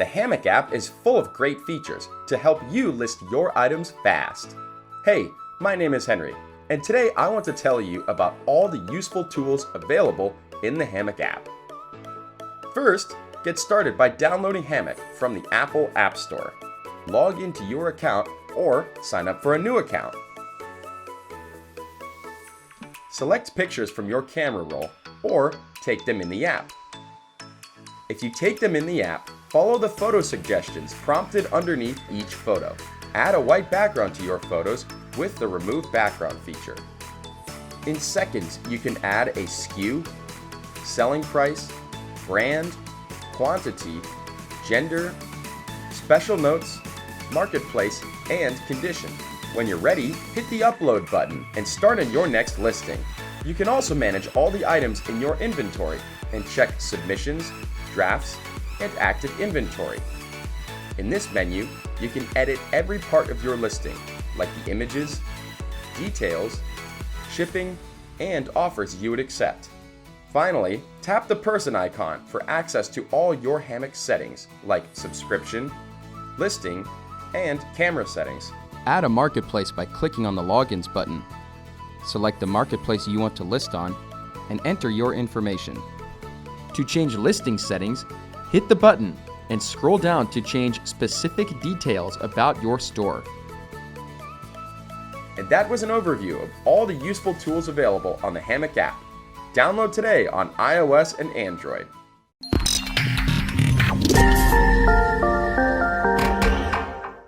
The Hammoq app is full of great features to help you list your items fast. Hey, my name is Henry, and today I want to tell you about all the useful tools available in the Hammoq app. First, get started by downloading Hammoq from the Apple App Store. Log into your account or sign up for a new account. Select pictures from your camera roll or take them in the app. If you take them in the app, follow the photo suggestions prompted underneath each photo. Add a white background to your photos with the Remove Background feature. In seconds, you can add a SKU, selling price, brand, quantity, gender, special notes, marketplace, and condition. When you're ready, hit the Upload button and start on your next listing. You can also manage all the items in your inventory and check submissions, drafts, and active inventory. In this menu, you can edit every part of your listing, like the images, details, shipping, and offers you would accept. Finally, tap the person icon for access to all your Hammoq settings, like subscription, listing, and camera settings. Add a marketplace by clicking on the Logins button. Select the marketplace you want to list on and enter your information. To change listing settings, hit the button and scroll down to change specific details about your store. And that was an overview of all the useful tools available on the Hammoq app. Download today on iOS and Android.